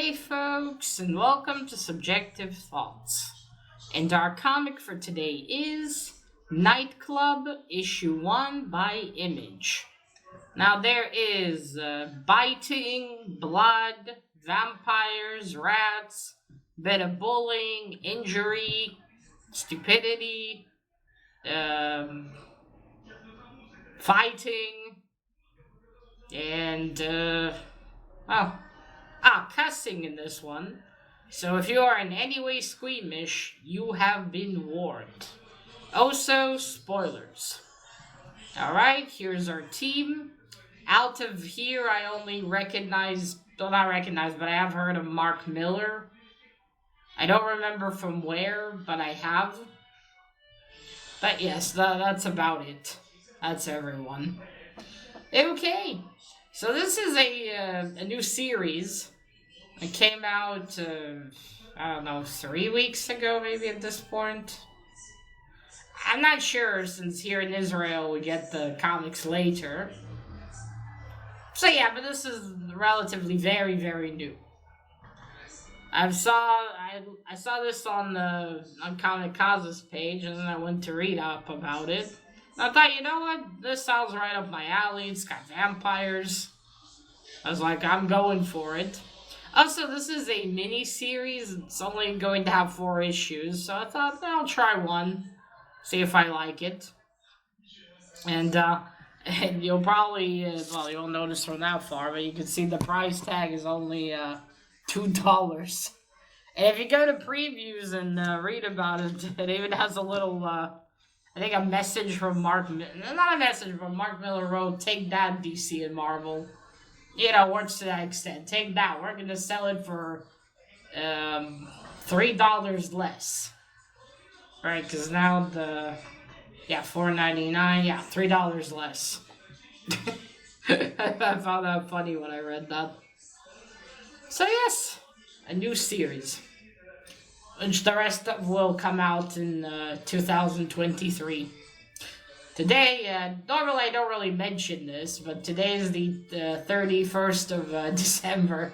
Hey folks, and welcome to Subjective Thoughts. And our comic for today is Nightclub Issue 1 by Image. Now there is biting, blood, vampires, rats, bit of bullying, injury, stupidity, fighting, and cussing in this one. So if you are in any way squeamish, you have been warned. Also, spoilers. Alright, here's our team. Out of here, I only not recognize, but I have heard of Mark Millar. I don't remember from where, but I have. But yes, that's about it. That's everyone. Okay, so this is a new series. It came out, 3 weeks ago, maybe at this point. I'm not sure, since here in Israel we get the comics later. So yeah, but this is relatively very, very new. I saw this on Comic Kaza's page, and then I went to read up about it. I thought, you know what? This sounds right up my alley. It's got vampires. I was like, I'm going for it. Also, this is a mini-series. It's only going to have 4 issues. So I thought, I'll try one. See if I like it. And you'll probably, you won't notice from that far, but you can see the price tag is only $2. And if you go to previews and read about it, it even has a little... I think a message from Mark Millar wrote, "Take that, DC and Marvel." You know, words to that extent. Take that. We're gonna sell it for $3 less, right? Because now $4.99. Yeah, $3 less. I found that funny when I read that. So yes, a new series. Which the rest of will come out in 2023. Today, normally I don't really mention this, but today is the 31st of December.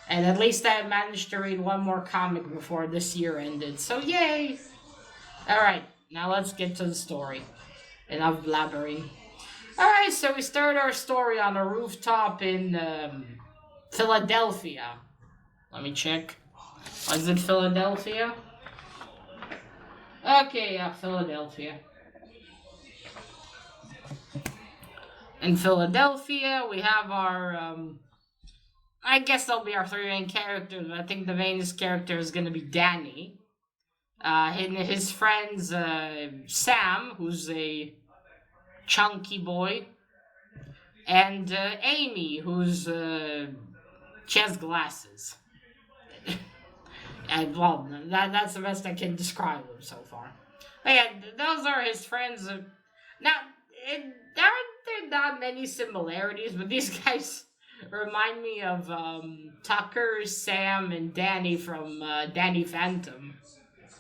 And at least I managed to read one more comic before this year ended, so yay! Alright, now let's get to the story. Enough blabbering. Alright, so we start our story on a rooftop in Philadelphia. Let me check. Was it Philadelphia? Okay, yeah, Philadelphia. In Philadelphia, we have our, I guess they'll be our 3 main characters. I think the main character is going to be Danny. His friends, Sam, who's a chunky boy, and Amy, she has glasses. And, well, that's the best I can describe him so far. But yeah, those are his friends. Now, there aren't not many similarities, but these guys remind me of Tucker, Sam, and Danny from Danny Phantom.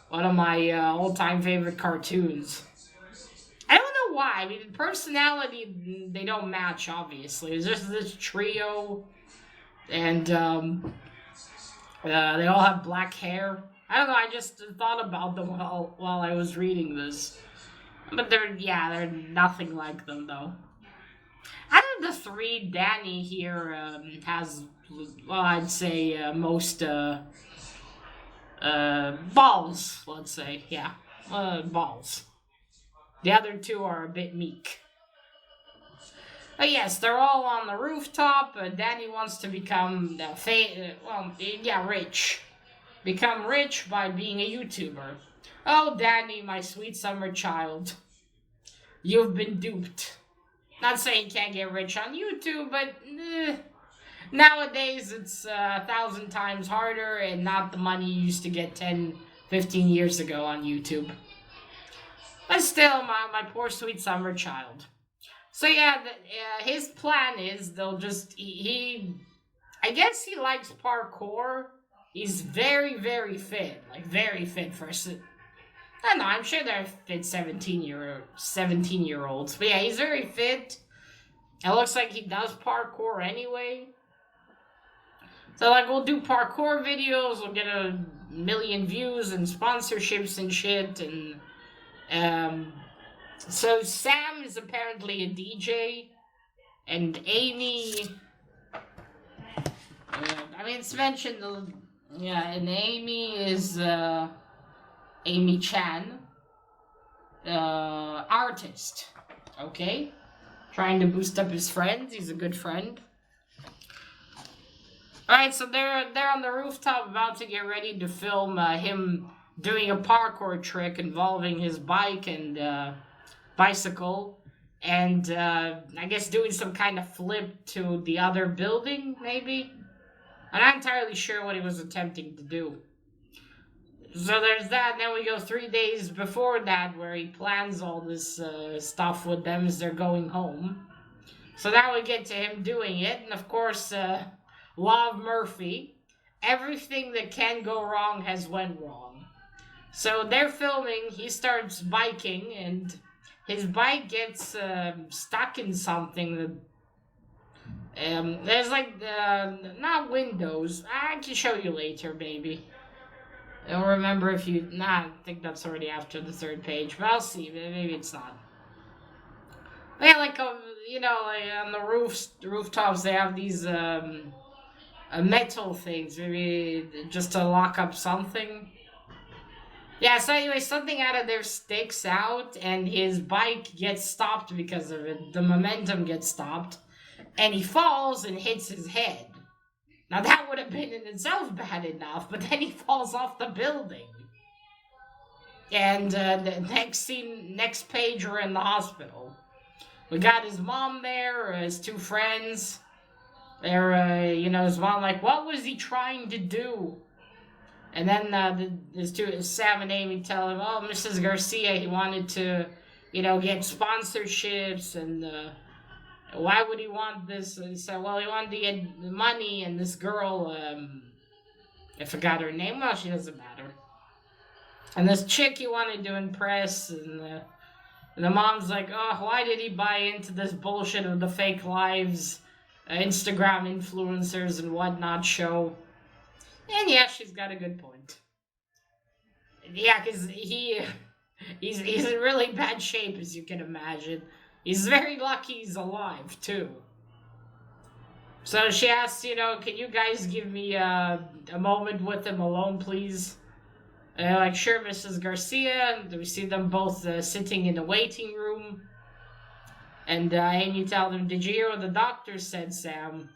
One of my all-time favorite cartoons. I don't know why. I mean, personality, they don't match, obviously. It's just this trio, and... they all have black hair. I don't know, I just thought about them while I was reading this. But they're nothing like them, though. Out of the 3, Danny here has, I'd say most balls, let's say. Yeah, balls. The other 2 are a bit meek. But yes, they're all on the rooftop. Danny wants to become rich. Become rich by being a YouTuber. Oh, Danny, my sweet summer child. You've been duped. Not saying you can't get rich on YouTube, but nowadays it's 1,000 times harder and not the money you used to get 10, 15 years ago on YouTube. But still, my poor sweet summer child. So yeah, his plan is I guess he likes parkour. He's very, very fit, like very fit for I don't know, I'm sure they're fit 17-year-olds. But yeah, he's very fit. It looks like he does parkour anyway. So, like, we'll do parkour videos, we'll get 1,000,000 views and sponsorships and shit, and, so Sam is apparently a DJ, and Amy, I mean, it's mentioned, yeah, and Amy is, Amy Chan, artist, okay? Trying to boost up his friends, he's a good friend. Alright, so they're on the rooftop about to get ready to film him doing a parkour trick involving his bike and bicycle, and I guess doing some kind of flip to the other building, maybe? I'm not entirely sure what he was attempting to do. So there's that, and then we go 3 days before that where he plans all this stuff with them as they're going home. So now we get to him doing it, and of course, Law of Murphy, everything that can go wrong has went wrong. So they're filming, he starts biking, and his bike gets stuck in something that, there's like, not windows, I can show you later, maybe. I don't remember if you, I think that's already after the 3rd page, but I'll see, maybe it's not. But yeah, like, you know, like on the rooftops, they have these, metal things, maybe just to lock up something. Yeah, so anyway, something out of there sticks out, and his bike gets stopped because of it. The momentum gets stopped, and he falls and hits his head. Now that would have been in itself bad enough, but then he falls off the building. And the next page, we're in the hospital. We got his mom there, his 2 friends. They're, you know, his mom like, what was he trying to do? And then Sam and Amy tell him, oh, Mrs. Garcia, he wanted to, you know, get sponsorships, and why would he want this? And he said, well, he wanted to get money, and this girl, I forgot her name, well, she doesn't matter. And this chick he wanted to impress, and the mom's like, oh, why did he buy into this bullshit of the fake lives, Instagram influencers and whatnot show? And yeah, she's got a good point. Yeah, because he's in really bad shape, as you can imagine. He's very lucky he's alive, too. So she asks, you know, can you guys give me a moment with him alone, please? Like, sure, Mrs. Garcia. We see them both sitting in the waiting room. And Amy tells them, did you hear what the doctor said, Sam?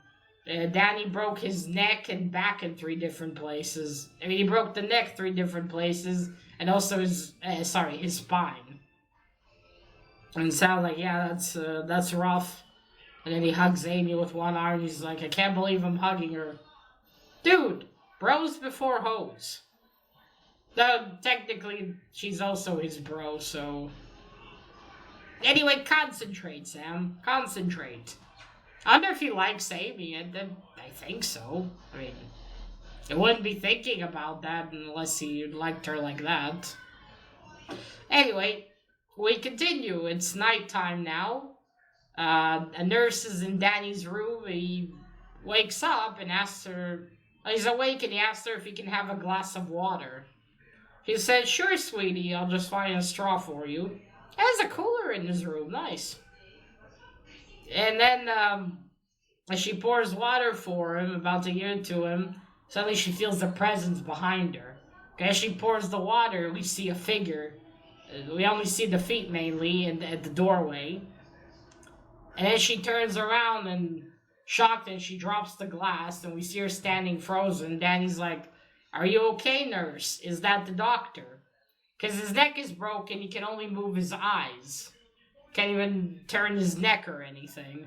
Danny broke his neck and back in 3 different places. I mean, he broke the neck 3 different places, and also his spine. And Sam's like, yeah, that's rough. And then he hugs Amy with one arm. He's like, I can't believe I'm hugging her. Dude, bros before hoes. Though, technically, she's also his bro, so... Anyway, concentrate, Sam. Concentrate. I wonder if he likes Amy, and then I think so. I mean, I wouldn't be thinking about that unless he liked her like that. Anyway, we continue. It's nighttime now. A nurse is in Danny's room. He wakes up and asks her... He's awake and he asks her if he can have a glass of water. He says, sure, sweetie, I'll just find a straw for you. There's a cooler in his room. Nice. And then, as she pours water for him, about to give it to him, suddenly she feels a presence behind her. As she pours the water, we see a figure. We only see the feet mainly at the doorway. And then she turns around and, shocked, and she drops the glass, and we see her standing frozen. Danny's like, are you okay, nurse? Is that the doctor? Because his neck is broken, he can only move his eyes. Can't even turn his neck or anything.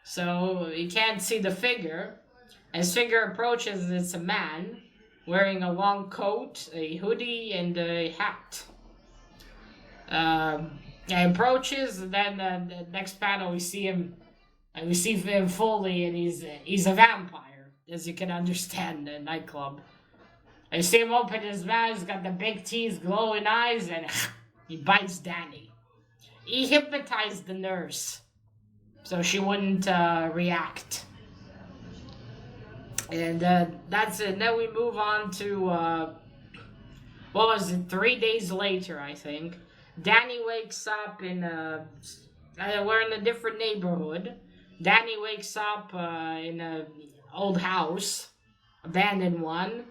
So he can't see the figure. As figure approaches, it's a man wearing a long coat, a hoodie, and a hat. He approaches, and then the next panel we see him fully, and he's a vampire, as you can understand, in a nightclub. I see him open his mouth, he's got the big teeth, glowing eyes, and he bites Danny. He hypnotized the nurse, so she wouldn't react. And that's it. Then we move on to, what was it, 3 days later, I think. Danny wakes up in, we're in a different neighborhood. Danny wakes up in a old house, abandoned one,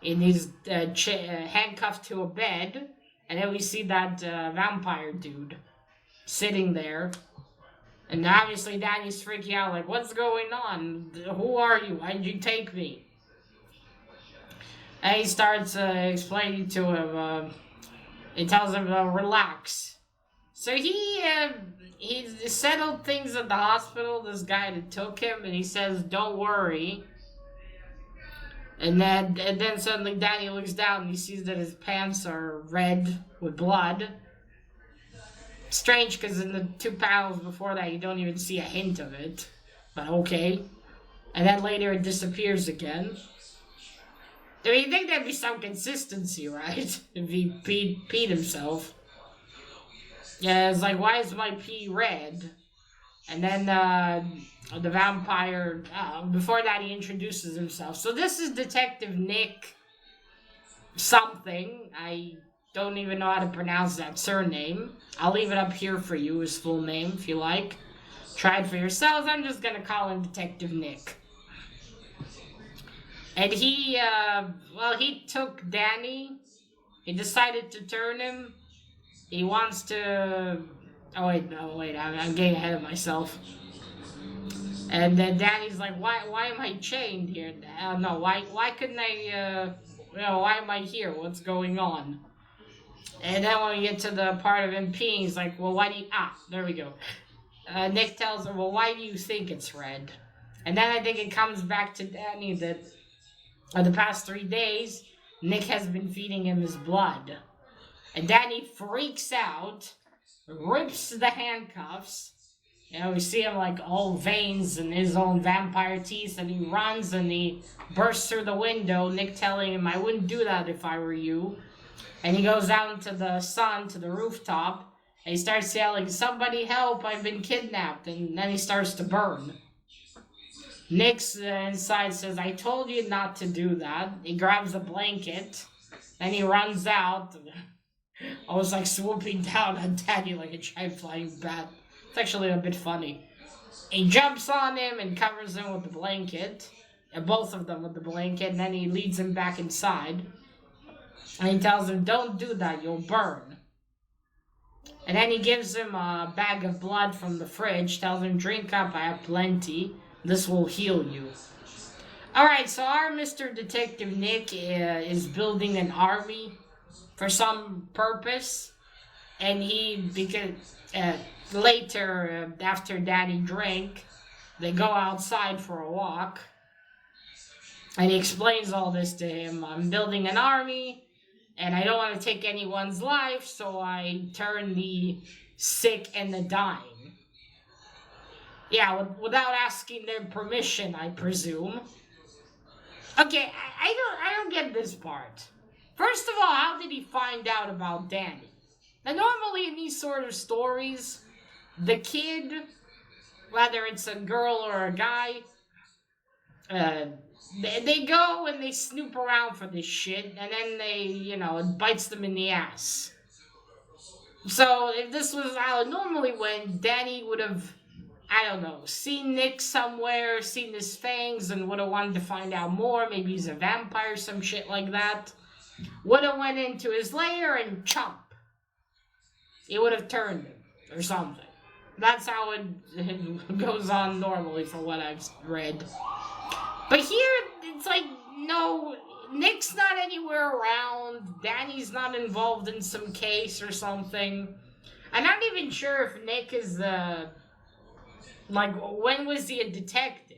and he's handcuffed to a bed. And then we see that vampire dude sitting there. And obviously Danny's freaking out, like, what's going on? Who are you? Why did you take me? And he starts explaining to him, he tells him to relax. So he settled things at the hospital, this guy that took him, and he says, don't worry. And then suddenly Danny looks down and he sees that his pants are red with blood. Strange, because in the 2 panels before that, you don't even see a hint of it. But okay. And then later it disappears again. I mean, you'd think there'd be some consistency, right? If he peed himself. Yeah, it's like, why is my pee red? And then the vampire, before that he introduces himself. So this is Detective Nick something. I don't even know how to pronounce that surname. I'll leave it up here for you, his full name, if you like. Try it for yourselves. I'm just going to call him Detective Nick. And he took Danny. He decided to turn him. He wants to... Oh, wait, I'm getting ahead of myself. And then Danny's like, why am I chained here? No, why couldn't I, why am I here? What's going on? And then when we get to the part of him peeing, he's like, well, why do you... there we go. Nick tells him, well, why do you think it's red? And then I think it comes back to Danny that the past 3 days, Nick has been feeding him his blood. And Danny freaks out, rips the handcuffs. You know, we see him like all veins and his own vampire teeth, and he runs and he bursts through the window, Nick telling him, I wouldn't do that if I were you. And he goes out into the sun, to the rooftop, and he starts yelling, somebody help, I've been kidnapped. And then he starts to burn. Nick's inside says, I told you not to do that. He grabs a blanket, then he runs out. I was like swooping down on Danny like a giant flying bat. It's actually a bit funny. He jumps on him and covers him with the blanket. And both of them with the blanket. And then he leads him back inside. And he tells him, don't do that, you'll burn. And then he gives him a bag of blood from the fridge. Tells him, drink up, I have plenty. This will heal you. Alright, so our Mr. Detective Nick is building an army for some purpose. And later, after Danny drank, they go outside for a walk. And he explains all this to him. I'm building an army, and I don't want to take anyone's life, so I turn the sick and the dying. Yeah, without asking their permission, I presume. Okay, I don't get this part. First of all, how did he find out about Danny? Now, normally in these sort of stories, the kid, whether it's a girl or a guy, they go and they snoop around for this shit, and then it bites them in the ass. So, if this was normally when Danny would have, seen Nick somewhere, seen his fangs, and would have wanted to find out more, maybe he's a vampire, some shit like that, would have went into his lair and chomp. He would have turned him, or something. That's how it goes on normally, for what I've read. But here, it's like, no, Nick's not anywhere around. Danny's not involved in some case or something. I'm not even sure if Nick is when was he a detective?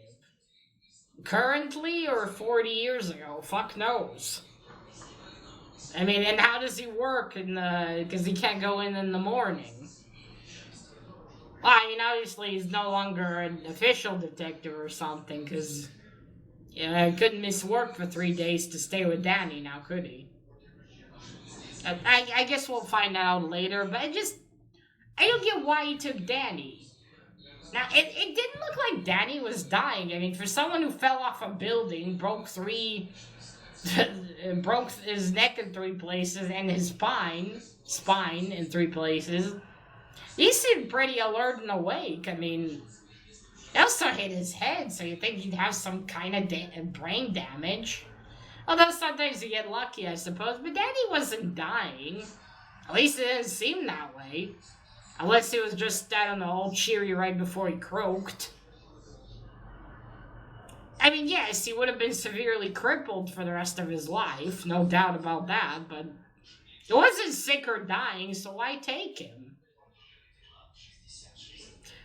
Currently or 40 years ago? Fuck knows. I mean, and how does he work? Because he can't go in the morning. Well, I mean, obviously he's no longer an official detective or something, because he couldn't miss work for 3 days to stay with Danny now, could he? I guess we'll find out later, but I don't get why he took Danny. Now, it didn't look like Danny was dying. I mean, for someone who fell off a building, broke his neck in 3 places, and his spine in 3 places, he seemed pretty alert and awake. I mean, he also hit his head, so you'd think he'd have some kind of brain damage. Although sometimes you get lucky, I suppose. But Danny wasn't dying. At least it didn't seem that way. Unless he was just, I don't know, all cheery right before he croaked. I mean, yes, he would have been severely crippled for the rest of his life. No doubt about that. But he wasn't sick or dying, so why take him?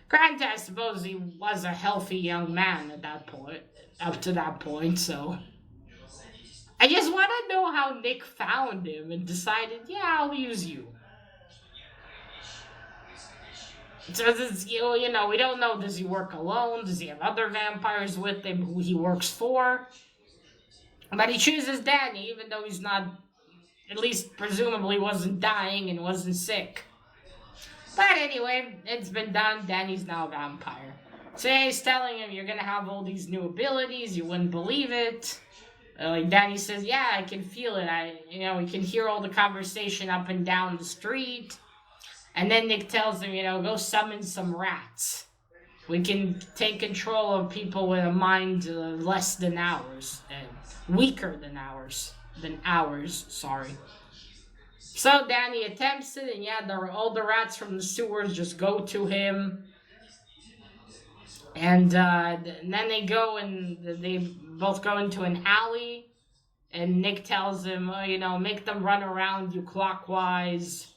Granted, I suppose he was a healthy young man at that point. Up to that point, so... I just want to know how Nick found him and decided, yeah, I'll use you. So, you know, we don't know, does he work alone? Does he have other vampires with him who he works for? But he chooses Danny, even though he's not, at least presumably wasn't dying and wasn't sick. But anyway, it's been done. Danny's now a vampire. So he's telling him, you're going to have all these new abilities. You wouldn't believe it. Like Danny says, yeah, I can feel it. We can hear all the conversation up and down the street. And then Nick tells him, go summon some rats. We can take control of people with a mind less than ours. Weaker than ours. Sorry. So Danny attempts it, and yeah, all the rats from the sewers just go to him. And then they go and they both go into an alley. And Nick tells him, make them run around you clockwise.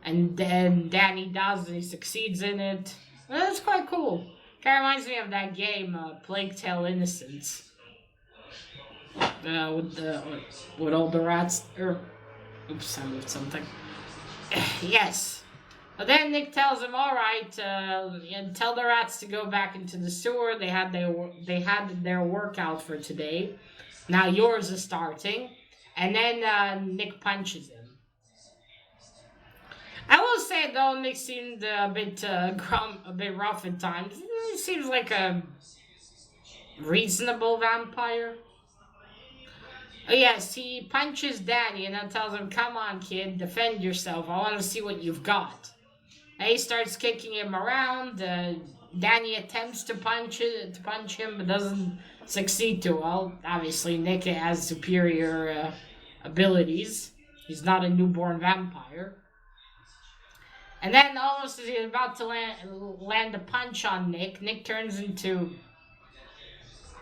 And then Danny does, and he succeeds in it. Well, that's quite cool. Kind of reminds me of that game, Plague Tale Innocence. With all the rats. Oops, I moved something. Yes. But then Nick tells him, all right, tell the rats to go back into the sewer. They had their workout for today. Now yours is starting. And then Nick punches him. I will say, though, Nick seemed a bit rough at times. He seems like a reasonable vampire. Oh, yes, he punches Danny and then tells him, come on, kid, defend yourself. I want to see what you've got. And he starts kicking him around. Danny attempts to punch him, but doesn't succeed too well. Obviously, Nick has superior abilities. He's not a newborn vampire. And then, almost as he's about to land a punch on Nick, Nick turns into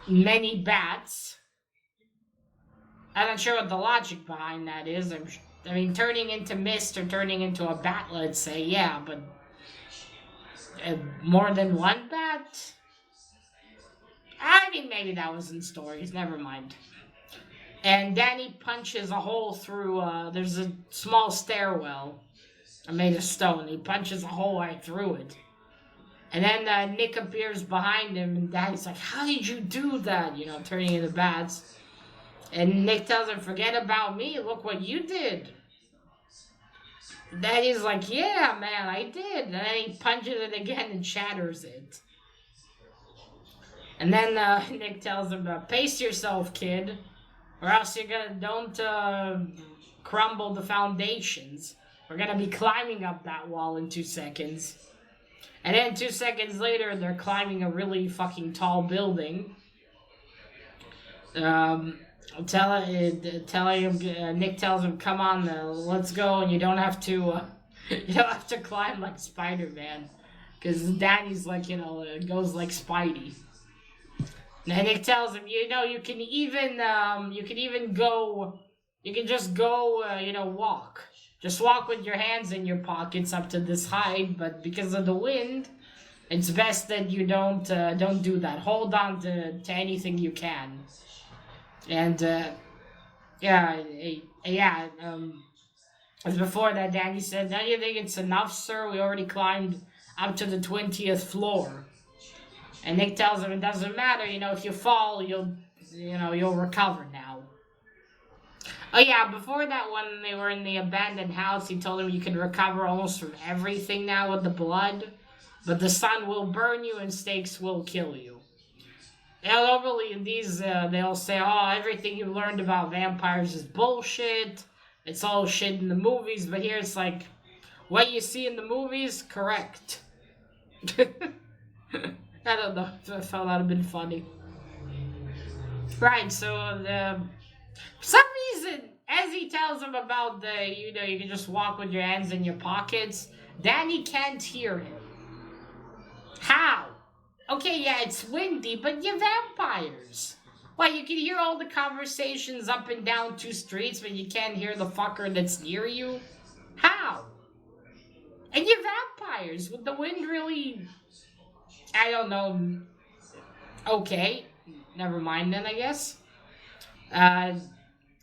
many bats. I'm not sure what the logic behind that is. I mean, turning into mist or turning into a bat, let's say, yeah, but more than one bat? I mean, maybe that was in stories, never mind. And Danny punches a hole through, there's a small stairwell made of stone. He punches a hole right through it. And then Nick appears behind him, and Danny's like, how did you do that? Turning into bats. And Nick tells him, forget about me, look what you did. Danny's like, yeah, man, I did. And then he punches it again and shatters it. And then Nick tells him, pace yourself, kid, or else don't crumble the foundations. We're gonna be climbing up that wall in 2 seconds. And then 2 seconds later, they're climbing a really fucking tall building. Nick tells him, come on, let's go, and you don't have to climb like Spider-Man. Because Danny's like, goes like Spidey. And Nick tells him, you can just go, walk. Just walk with your hands in your pockets up to this height, but because of the wind, it's best that you don't do that. Hold on to anything you can. And, as before that, Danny said, don't you think it's enough, sir? We already climbed up to the 20th floor. And Nick tells him it doesn't matter, if you fall, you'll recover now. Oh yeah, before that, when they were in the abandoned house, he told him you can recover almost from everything now with the blood. but the sun will burn you and snakes will kill you. And normally in these, they'll say, oh, everything you've learned about vampires is bullshit. It's all shit in the movies, but here it's like, what you see in the movies, correct. I don't know, I felt that would have been funny. Right, so, for some reason, as he tells him about you can just walk with your hands in your pockets, Danny can't hear him. How? Okay, yeah, it's windy, but you're vampires. Well, you can hear all the conversations up and down 2 streets, but you can't hear the fucker that's near you? How? And you're vampires. Would the wind really... I don't know. Okay. Never mind then, I guess.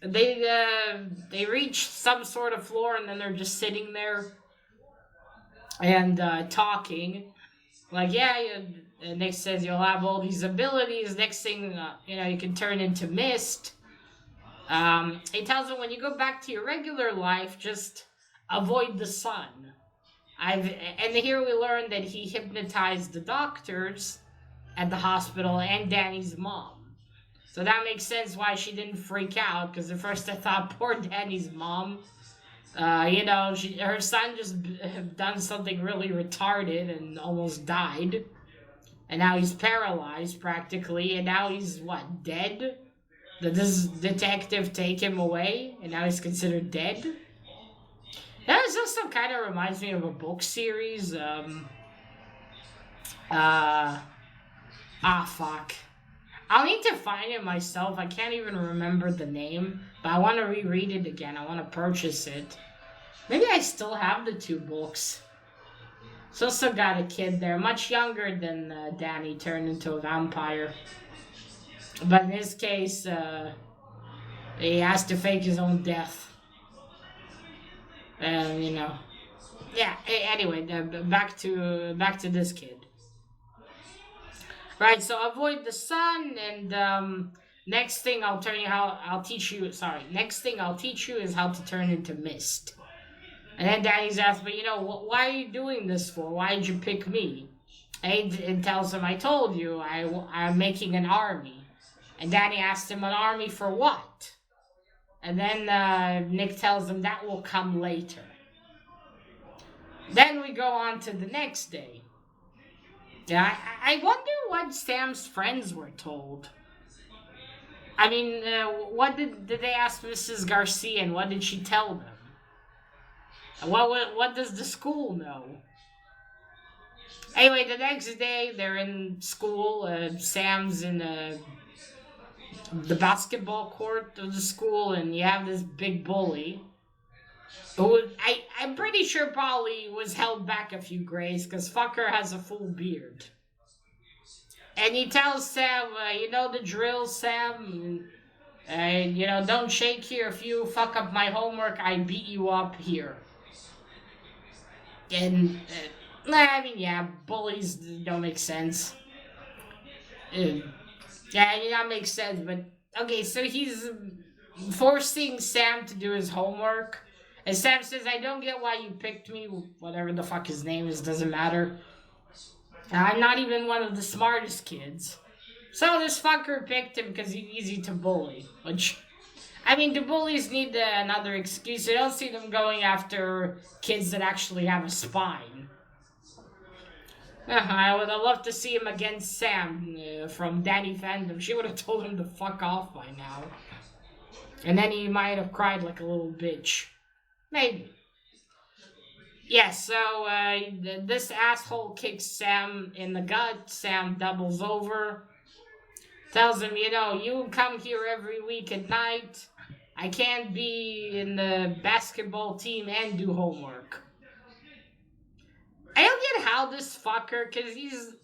They reach some sort of floor, and then they're just sitting there and talking. Like, yeah, Nick says you'll have all these abilities. Next thing, you can turn into mist. He tells him when you go back to your regular life, just avoid the sun. And here we learn that he hypnotized the doctors at the hospital and Danny's mom. So that makes sense why she didn't freak out, because at first I thought poor Danny's mom, her son just done something really retarded and almost died. And now he's paralyzed practically, and now he's, dead? Did this detective take him away, and now he's considered dead? That also kind of reminds me of a book series, fuck. I'll need to find it myself. I can't even remember the name, but I want to reread it again. I want to purchase it. Maybe I still have the 2 books. So also got a kid there, much younger than Danny, turned into a vampire. But in this case, he has to fake his own death. And, yeah, anyway, back to this kid. Right, so avoid the sun, and next thing I'll teach you is how to turn into mist. And then Danny's asked me, why are you doing this for? Why did you pick me? And he tells him, I told you, I'm making an army. And Danny asked him, an army for what? And then Nick tells him that will come later. Then we go on to the next day. Yeah, I wonder what Sam's friends were told. I mean, what did they ask Mrs. Garcia, and what did she tell them? What does the school know? Anyway, the next day, they're in school. Sam's in the basketball court of the school, and you have this big bully who I'm pretty sure probably was held back a few grades, because fucker has a full beard. And he tells Sam, you know the drill, Sam? Don't shake here. If you fuck up my homework, I beat you up here. And, bullies don't make sense. Yeah, that makes sense, but... Okay, so he's forcing Sam to do his homework. And Sam says, I don't get why you picked me. Whatever the fuck his name is, doesn't matter. I'm not even one of the smartest kids. So this fucker picked him because he's easy to bully. Which, do bullies need another excuse? I don't see them going after kids that actually have a spine. I would have loved to see him against Sam from Danny Fandom. She would have told him to fuck off by now. And then he might have cried like a little bitch. Maybe. Yeah, so this asshole kicks Sam in the gut. Sam doubles over. Tells him, you come here every week at night. I can't be in the basketball team and do homework. I don't get how this fucker, because he's...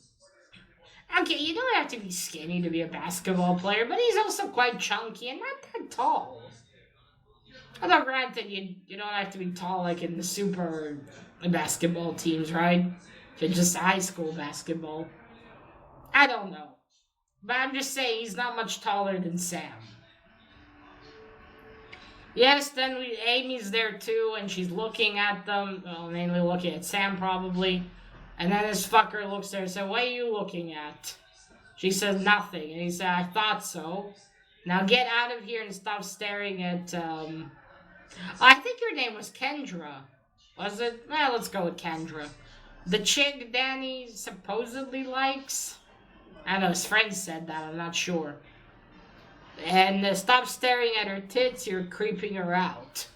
Okay, you don't have to be skinny to be a basketball player, but he's also quite chunky and not that tall. Although, granted, you don't have to be tall like in the super basketball teams, right? If it's just high school basketball. I don't know. But I'm just saying, he's not much taller than Sam. Yes, then Amy's there too, and she's looking at them. Well, mainly looking at Sam, probably. And then this fucker looks at her and says, what are you looking at? She says, nothing. And he said, I thought so. Now get out of here and stop staring at, I think your name was Kendra. Was it? Well, let's go with Kendra. The chick Danny supposedly likes? I don't know, his friend said that, I'm not sure. And stop staring at her tits, you're creeping her out.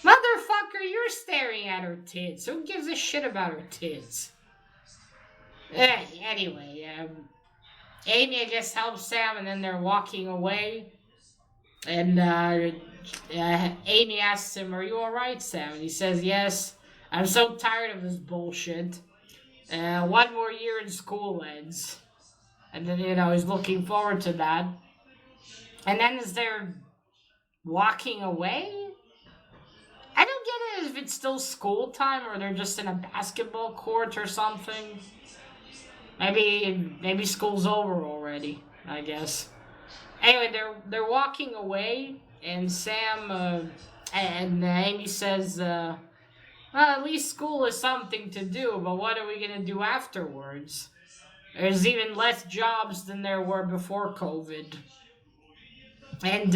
Motherfucker, you're staring at her tits. Who gives a shit about her tits? Anyway, Amy, I guess, helps Sam, and then they're walking away. And Amy asks him, are you alright, Sam? And he says, yes. I'm so tired of this bullshit. One more year in school ends. And then, he's looking forward to that. And then as they're walking away, I don't get it if it's still school time or they're just in a basketball court or something. Maybe school's over already, I guess. Anyway, they're walking away, and Sam and Amy says, well, at least school is something to do, but what are we going to do afterwards? There's even less jobs than there were before COVID. And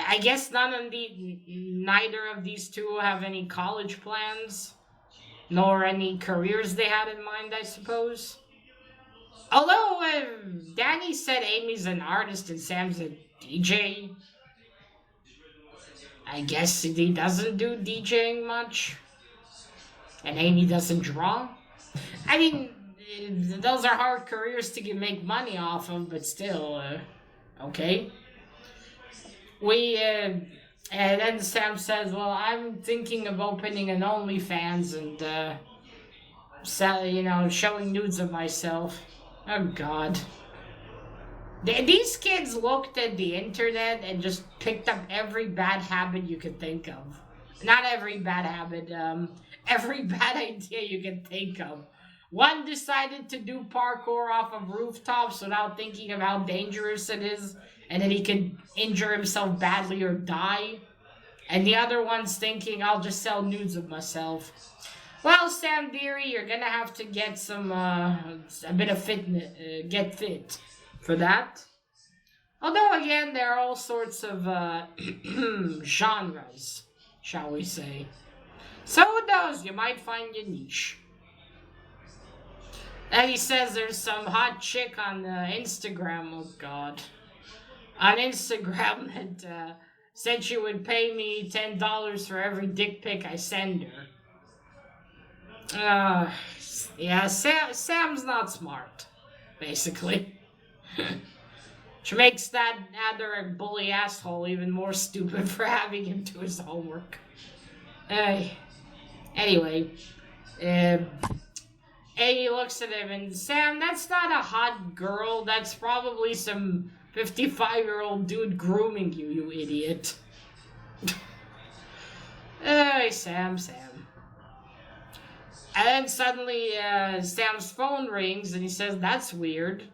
I guess neither of these two have any college plans, nor any careers they had in mind, I suppose. Although Danny said Amy's an artist and Sam's a DJ, I guess he doesn't do DJing much. And Amy doesn't draw. I mean, those are hard careers to make money off of, but still, okay. And then Sam says, well, I'm thinking of opening an OnlyFans and, showing nudes of myself. Oh, God. These kids looked at the internet and just picked up every bad habit you could think of. Not every bad habit, every bad idea you could think of. One decided to do parkour off of rooftops without thinking of how dangerous it is, and that he could injure himself badly or die. And the other one's thinking, I'll just sell nudes of myself. Well, Sam Deary, you're gonna have to get some, a bit of fitness, get fit for that. Although, again, there are all sorts of, genres, shall we say. So who knows, you might find your niche. And he says there's some hot chick on Instagram, oh God. On Instagram that said she would pay me $10 for every dick pic I send her. Yeah, Sam's not smart, basically. Which makes that other bully asshole even more stupid for having him do his homework. Anyway, Amy looks at him and, Sam, that's not a hot girl. That's probably some 55-year-old dude grooming you, you idiot. Hey, Sam. And then suddenly, Sam's phone rings and he says, that's weird.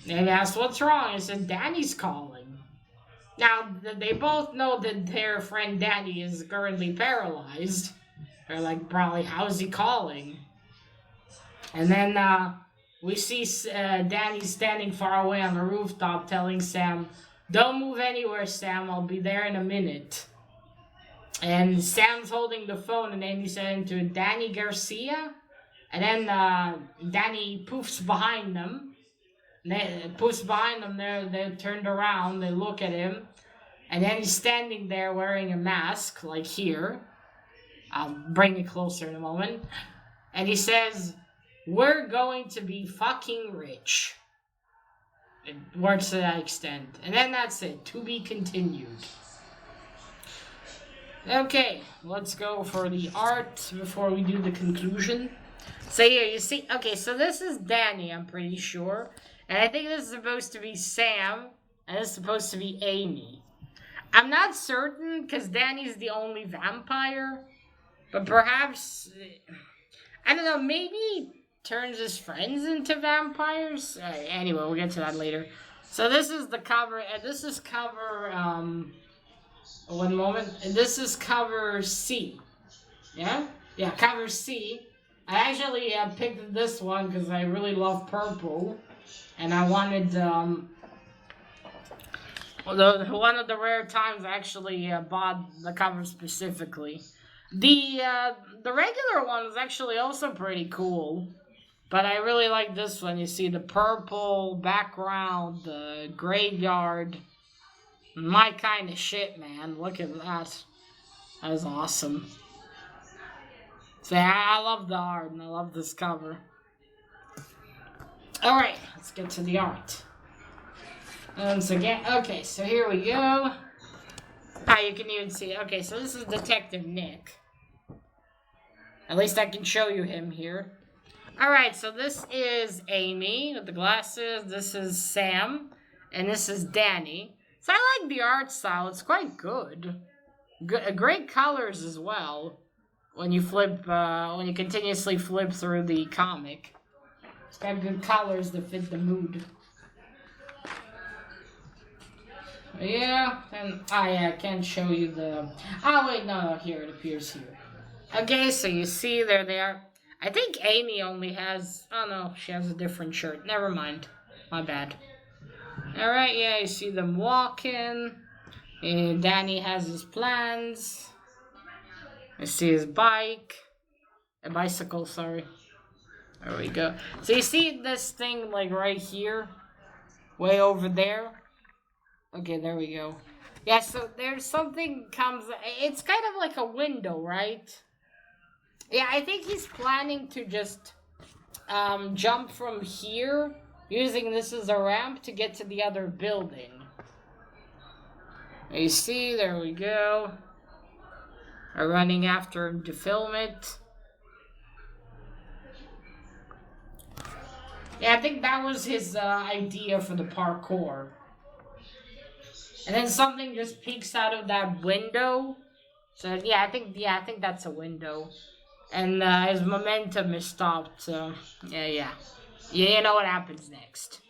And he asks, what's wrong? He said, Danny's calling. Now, they both know that their friend Danny is currently paralyzed. They're like, probably, how's he calling? And then we see Danny standing far away on the rooftop telling Sam, don't move anywhere, Sam, I'll be there in a minute. And Sam's holding the phone and Amy said to Danny Garcia. And then Danny poofs behind them. They're turned around, they look at him. And then he's standing there wearing a mask, like here. I'll bring it closer in a moment. And he says, we're going to be fucking rich. Words to that extent. And then that's it. To be continued. Okay, let's go for the art before we do the conclusion. So here, you see, okay, so this is Danny, I'm pretty sure. And I think this is supposed to be Sam, and this is supposed to be Amy. I'm not certain, because Danny's the only vampire. But perhaps, I don't know, maybe he turns his friends into vampires? Anyway, we'll get to that later. So this is the cover, and this is cover, one moment, and this is cover C. Yeah? Yeah, cover C. I actually picked this one because I really love purple, and I wanted one of the rare times I actually bought the cover specifically. The regular one is actually also pretty cool, but I really like this one. You see the purple background, the graveyard. My kind of shit, man. Look at that. That was awesome. So yeah, I love the art and I love this cover. Alright, let's get to the art. Once again, okay, so here we go. You can even see. Okay, so this is Detective Nick. At least I can show you him here. Alright, so this is Amy with the glasses. This is Sam. And this is Danny. So I like the art style. It's quite good. Great colors as well. When you continuously flip through the comic. It's got good colors that fit the mood. Yeah, and I can't show you the... Oh, wait, no, here, it appears here. Okay, so you see, there they are. I think Amy only has... Oh, no, she has a different shirt. Never mind. My bad. Alright, yeah, you see them walking. And Danny has his plans. I see his bike. A bicycle, sorry. There we go. So you see this thing, like, right here? Way over there? Okay, there we go. Yeah, so there's something comes... It's kind of like a window, right? Yeah, I think he's planning to just jump from here, using this as a ramp to get to the other building. You see, there we go. Are running after him to film it. Yeah, I think that was his idea for the parkour. And then something just peeks out of that window. So yeah, I think that's a window. And his momentum is stopped. So yeah, you know what happens next.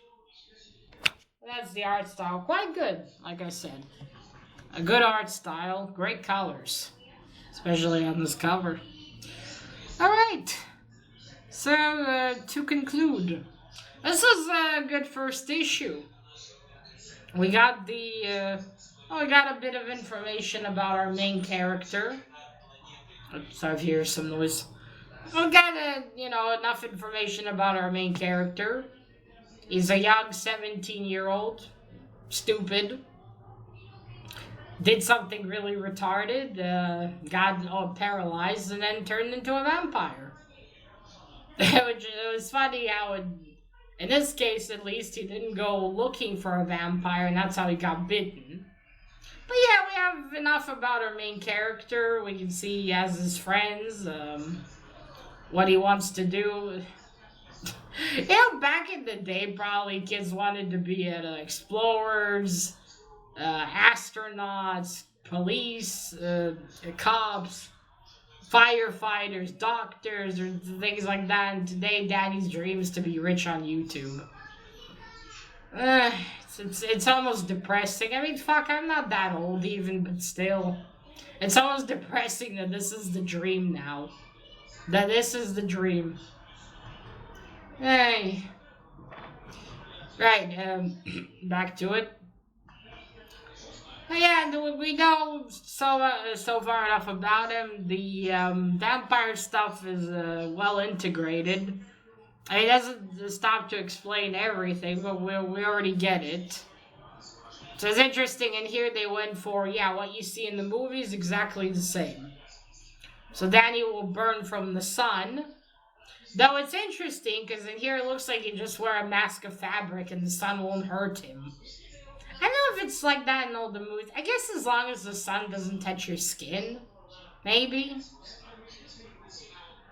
That's the art style. Quite good, like I said. A good art style, great colors, especially on this cover. All right. So to conclude, this is a good first issue. We got we got a bit of information about our main character. So I hear some noise. We got enough information about our main character. He's a young 17-year-old, stupid. Did something really retarded, got paralyzed, and then turned into a vampire. Which it was funny how in this case, at least, he didn't go looking for a vampire, and that's how he got bitten. But yeah, we have enough about our main character. We can see he has his friends, what he wants to do. Back in the day, probably kids wanted to be explorers, astronauts, police, cops, firefighters, doctors, or things like that. And today, Daddy's dream is to be rich on YouTube. It's almost depressing. I mean, fuck, I'm not that old even, but still. It's almost depressing that this is the dream now. That this is the dream. Hey. Right, back to it. Yeah, we know so far enough about him. The vampire stuff is well integrated. It doesn't stop to explain everything, but we already get it. So it's interesting, and here they went for, what you see in the movie is exactly the same. So Danny will burn from the sun. Though it's interesting, because in here it looks like you just wear a mask of fabric and the sun won't hurt him. I don't know if it's like that in all the movies. I guess as long as the sun doesn't touch your skin, maybe.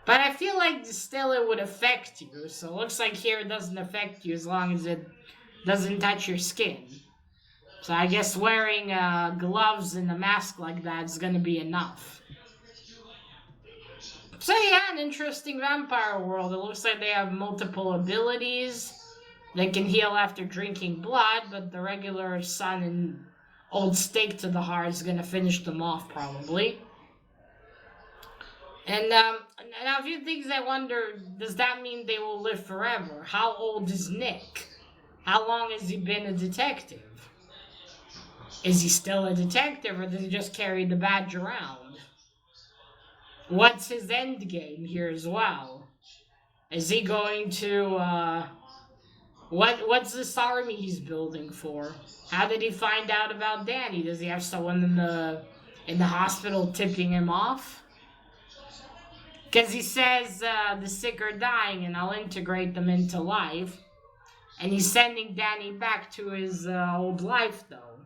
But I feel like still it would affect you. So it looks like here it doesn't affect you as long as it doesn't touch your skin. So I guess wearing gloves and a mask like that is going to be enough. So yeah, an interesting vampire world. It looks like they have multiple abilities. They can heal after drinking blood, but the regular sun and old steak to the heart is going to finish them off probably. And now a few things I wonder, does that mean they will live forever? How old is Nick? How long has he been a detective? Is he still a detective, or does he just carry the badge around? What's his end game here as well? Is he going to, what's this army he's building for? How did he find out about Danny? Does he have someone in the hospital tipping him off? Because he says the sick are dying and I'll integrate them into life. And he's sending Danny back to his old life, though.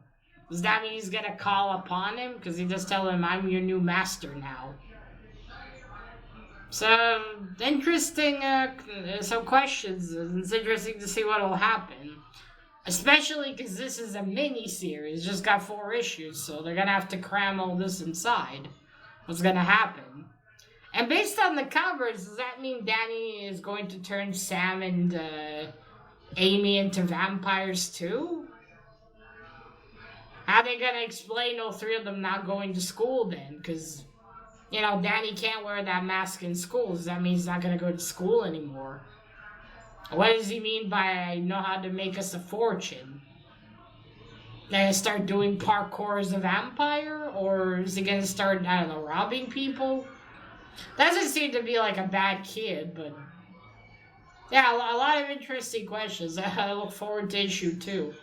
Does that mean he's going to call upon him? Because he just tell him, I'm your new master now. So, interesting, some questions. It's interesting to see what will happen. Especially because this is a mini-series. Just got 4 issues, so they're going to have to cram all this inside. What's going to happen? And based on the covers, does that mean Danny is going to turn Sam and Amy into vampires too? How are they gonna explain all 3 of them not going to school then? Because, you know, Danny can't wear that mask in school. Does that mean he's not gonna go to school anymore? What does he mean by I know how to make us a fortune? Gonna start doing parkour as a vampire? Or is he gonna start, I don't know, robbing people? Doesn't seem to be like a bad kid, but yeah, a lot of interesting questions. I look forward to issue 2.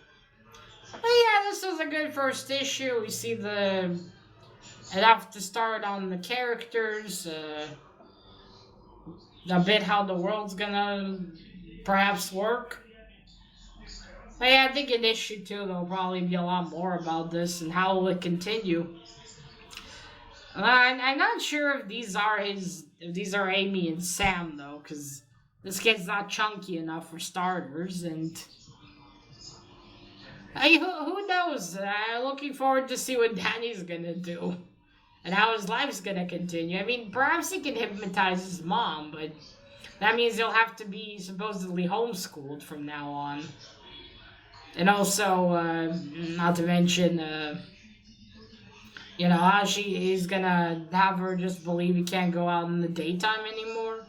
But yeah, this was a good first issue. We see enough to start on the characters, a bit how the world's gonna perhaps work. But yeah, I think in issue 2 there'll probably be a lot more about this and how will it continue. I'm not sure if these are Amy and Sam though, because this kid's not chunky enough for starters, and who knows? I'm looking forward to see what Danny's gonna do and how his life's gonna continue. I mean, perhaps he can hypnotize his mom, but that means he'll have to be supposedly homeschooled from now on. And also, not to mention, you know, how he's gonna have her just believe he can't go out in the daytime anymore.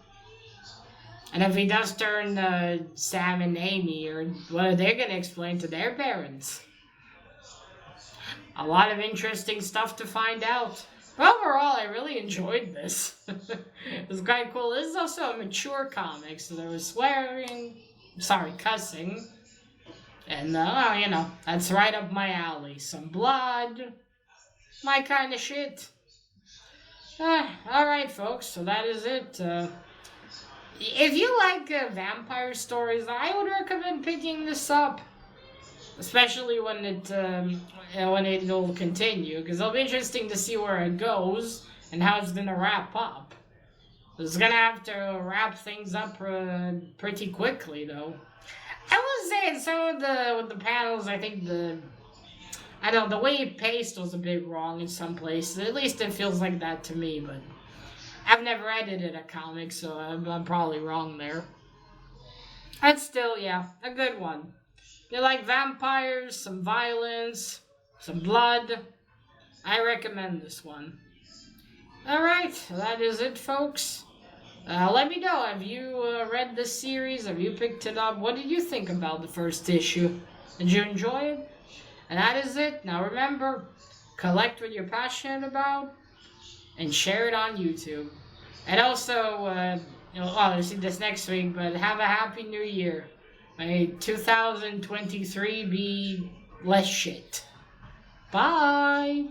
And if he does turn Sam and Amy, or what are they gonna explain to their parents? A lot of interesting stuff to find out. But overall, I really enjoyed this. It was quite cool. This is also a mature comic, so there was cussing. And, you know, that's right up my alley. Some blood, my kind of shit. Alright, folks, so that is it. If you like vampire stories, I would recommend picking this up. Especially when it will continue, because it'll be interesting to see where it goes and how it's gonna wrap up. It's gonna have to wrap things up pretty quickly, though. I will say in some of the panels, I think the way it paced was a bit wrong in some places. At least it feels like that to me, but I've never edited a comic, so I'm probably wrong there. But still, yeah, a good one. You like vampires, some violence, some blood, I recommend this one. Alright, that is it, folks. Let me know, have you read this series? Have you picked it up? What did you think about the first issue? Did you enjoy it? And that is it. Now remember, collect what you're passionate about and share it on YouTube. And also, you'll see this next week, but have a happy new year. May 2023 be less shit. Bye!